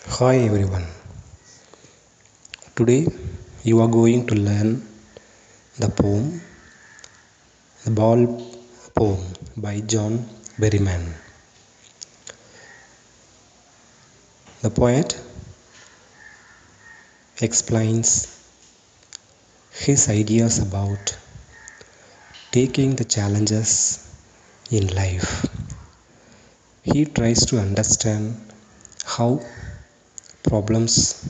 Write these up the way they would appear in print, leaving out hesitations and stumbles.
Hi everyone. Today you are going to learn the poem The Ball Poem by John Berryman. The poet explains his ideas about taking the challenges in life. He tries to understand how problems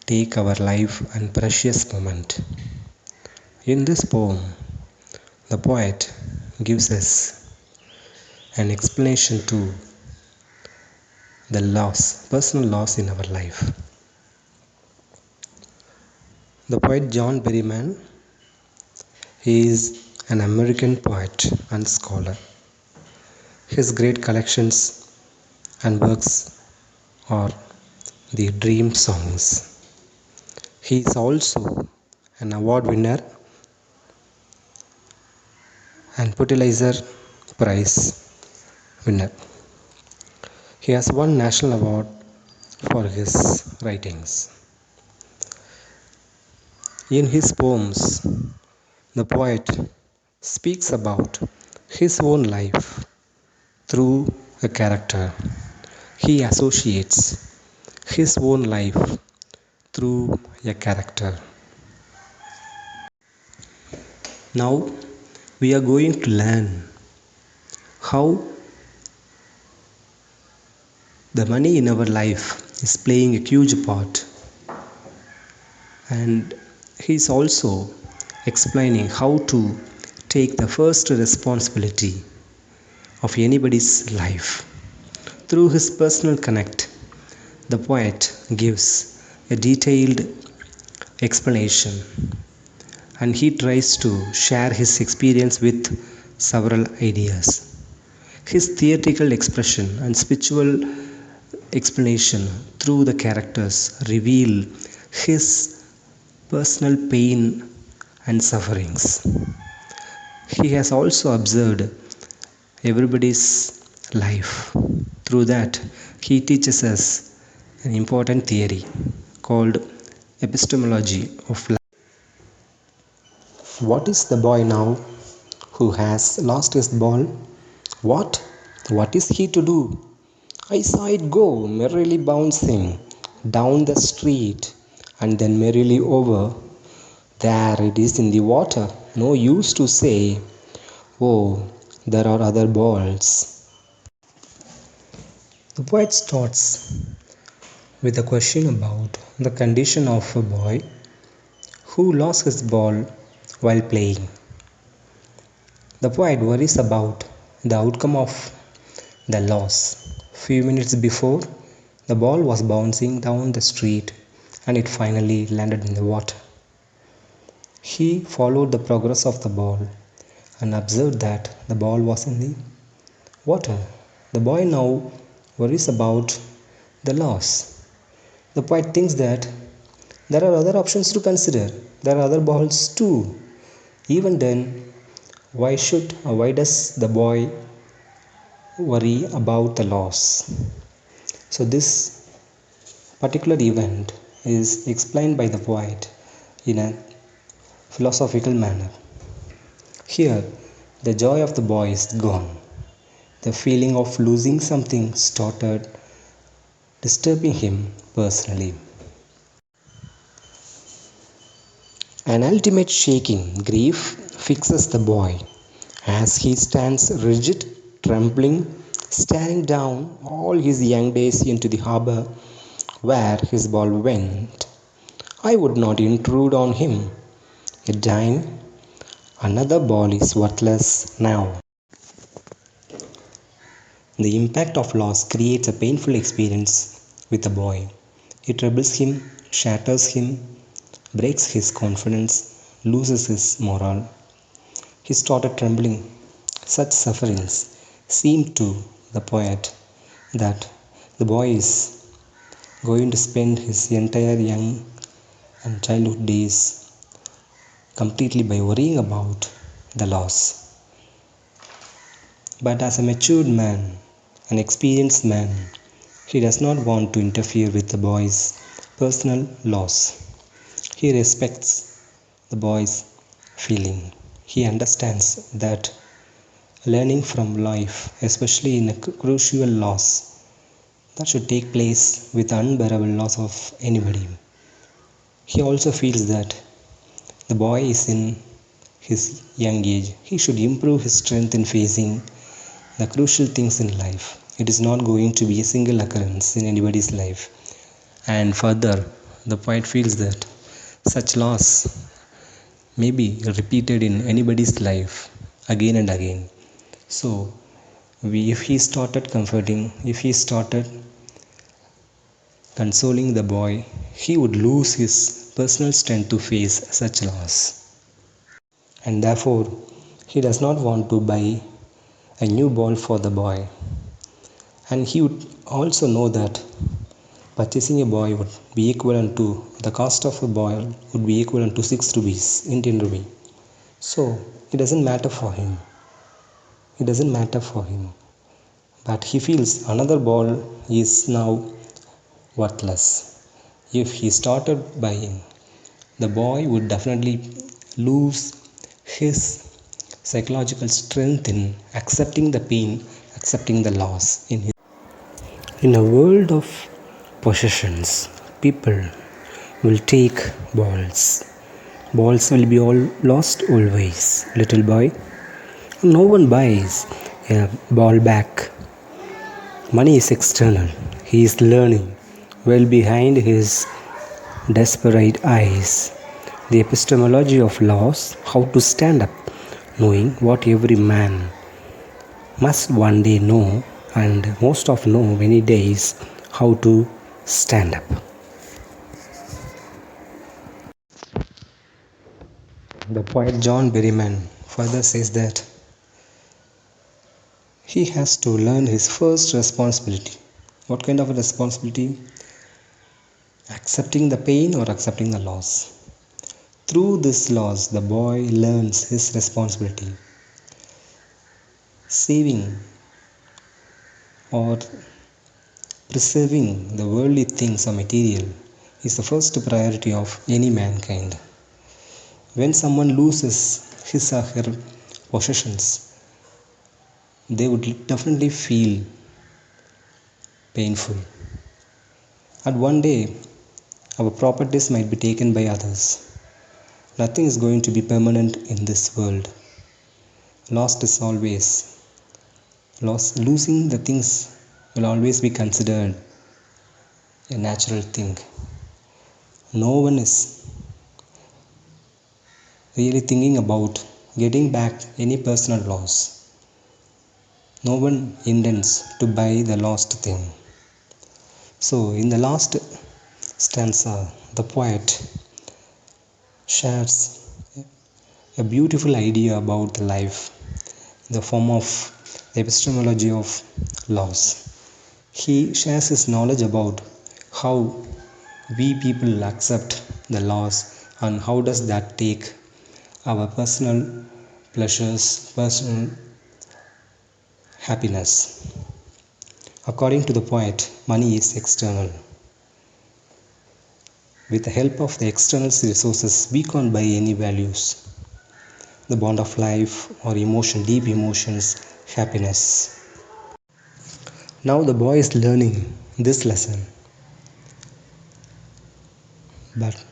take our life and precious moment. In this poem, the poet gives us an explanation to the personal loss in our life. The poet John Berryman is an American poet and scholar. His great collections and works are the Dream Songs. He is also an award winner and Pulitzer Prize winner. He has won national award for his writings. In his poems, the poet speaks about his own life through a character. He associates his own life through a character. Now we are going to learn how the money in our life is playing a huge part, and he is also explaining how to take the first responsibility of anybody's life. Through his personal connect, the poet gives a detailed explanation and he tries to share his experience with several ideas. His theatrical expression and spiritual explanation through the characters reveal his personal pain and sufferings. He has also observed everybody's life. Through that, he teaches us an important theory called epistemology of life. What is the boy now who has lost his ball? What? What is he to do? I saw it go merrily bouncing down the street and then merrily over. There it is in the water. No use to say, oh, there are other balls. The poet starts with a question about the condition of a boy who lost his ball while playing. The poet worries about the outcome of the loss. Few minutes before, the ball was bouncing down the street and it finally landed in the water. He followed the progress of the ball and observed that the ball was in the water. The boy now worries about the loss. The poet thinks that there are other options to consider. There are other balls too. Even then, why does the boy worry about the loss? So this particular event is explained by the poet in a philosophical manner. Here, the joy of the boy is gone. The feeling of losing something started disturbing him personally. An ultimate shaking grief fixes the boy as he stands rigid, trembling, staring down all his young days into the harbor where his ball went. I would not intrude on him. A dime, another ball is worthless now. The impact of loss creates a painful experience with the boy. It troubles him, shatters him, breaks his confidence, loses his morale. He started trembling. Such sufferings seemed to the poet that the boy is going to spend his entire young and childhood days completely by worrying about the loss. But as a matured man, an experienced man, He does not want to interfere with the boy's personal loss. He respects the boy's feeling. He understands that learning from life, especially in a crucial loss, that should take place with unbearable loss of anybody. He also feels that the boy is in his young age. He should improve his strength in facing the crucial things in life. It is not going to be a single occurrence in anybody's life. And further, the poet feels that such loss may be repeated in anybody's life again and again. So, if he started comforting, if he started consoling the boy, he would lose his personal strength to face such loss. And therefore, he does not want to buy a new ball for the boy. And he would also know that purchasing a ball would be equivalent to the cost of a ball would be equivalent to 6 rupees, Indian rupee. So it doesn't matter for him. It doesn't matter for him. But he feels another ball is now worthless. If he started buying, the boy would definitely lose his psychological strength in accepting the pain, accepting the loss in his. In a world of possessions, people will take balls. Balls will be all lost always, little boy. No one buys a ball back. Money is external. He is learning well behind his desperate eyes. The epistemology of loss, how to stand up, knowing what every man must one day know, and most of know many days how to stand up. The poet John Berryman further says that he has to learn his first responsibility. What kind of a responsibility? Accepting the pain or accepting the loss. Through this loss, the boy learns his responsibility. Saving or preserving the worldly things or material is the first priority of any mankind. When someone loses his or her possessions, they would definitely feel painful. And one day, our properties might be taken by others. Nothing is going to be permanent in this world. Lost is always loss. Losing the things will always be considered a natural thing. No one is really thinking about getting back any personal loss. No one intends to buy the lost thing. So, in the last stanza, the poet shares a beautiful idea about life in the form of the epistemology of loss. He shares his knowledge about how we people accept the loss and how does that take our personal pleasures, personal happiness. According to the poet, money is external. With the help of the external resources, we can't buy any values. The bond of life or emotion, deep emotions, happiness. Now the boy is learning this lesson. But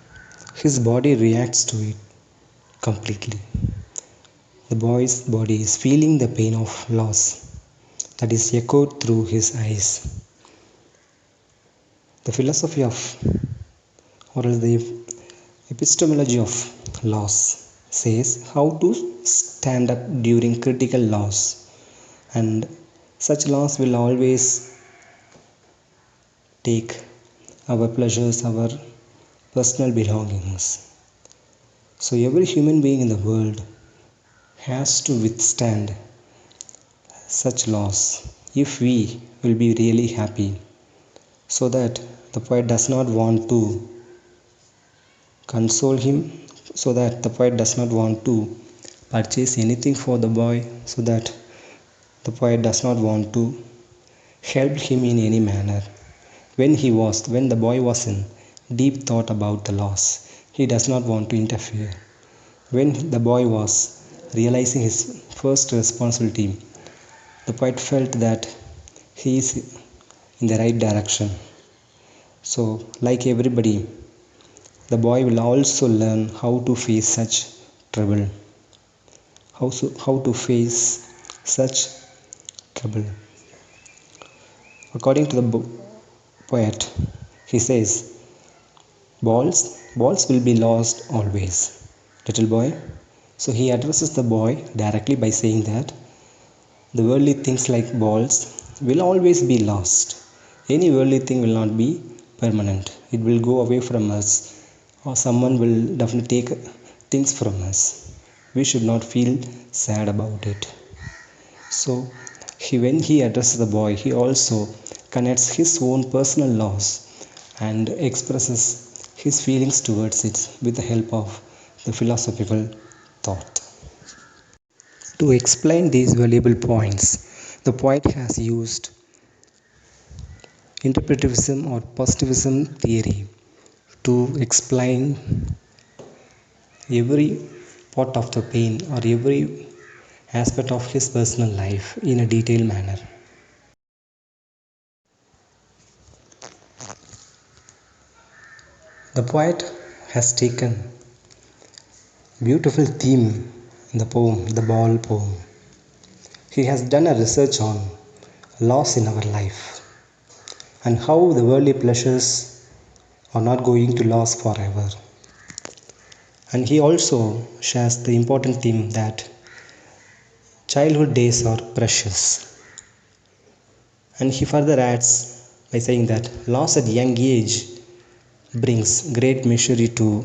his body reacts to it completely. The boy's body is feeling the pain of loss that is echoed through his eyes. The philosophy of, or the epistemology of loss says how to stand up during critical loss, and such loss will always take our pleasures, our personal belongings. So every human being in the world has to withstand such loss if we will be really happy. So that the poet does not want to console him, so that the poet does not want to purchase anything for the boy, so that the poet does not want to help him in any manner. When the boy was in deep thought about the loss, he does not want to interfere. When the boy was realizing his first responsibility, the poet felt that he is in the right direction. So, like everybody, the boy will also learn how to face such trouble. How to face such trouble. According to the poet, he says, balls will be lost always, little boy. So he addresses the boy directly by saying that the worldly things like balls will always be lost. Any worldly thing will not be permanent. It will go away from us, or someone will definitely take things from us. We should not feel sad about it. So when he addresses the boy, he also connects his own personal loss and expresses his feelings towards it with the help of the philosophical thought. To explain these valuable points, the poet has used interpretivism or positivism theory to explain every part of the pain or every aspect of his personal life in a detailed manner. The poet has taken beautiful theme in the poem, the ball poem. He has done a research on loss in our life and how the worldly pleasures are not going to last forever. And he also shares the important theme that childhood days are precious. And he further adds by saying that loss at young age brings great misery to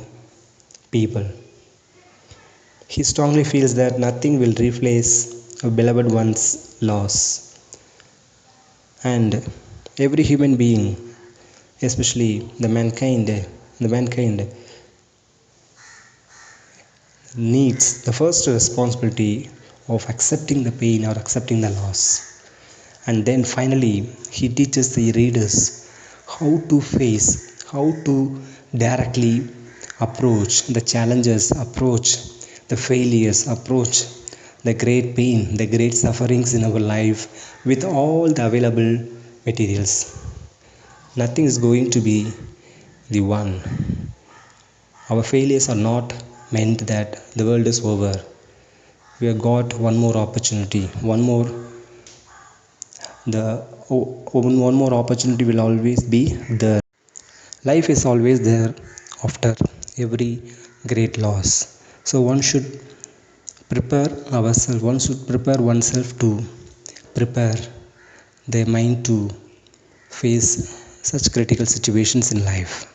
people. He strongly feels that nothing will replace a beloved one's loss. And every human being, especially the mankind needs the first responsibility of accepting the pain or accepting the loss. And then finally, he teaches the readers how to directly approach the challenges, approach the failures, approach the great pain, the great sufferings in our life with all the available materials. Nothing is going to be the one. Our failures are not meant that the world is over. We have got one more opportunity, one more opportunity will always be there. Life is always there after every great loss. So one should prepare oneself to prepare their mind to face such critical situations in life.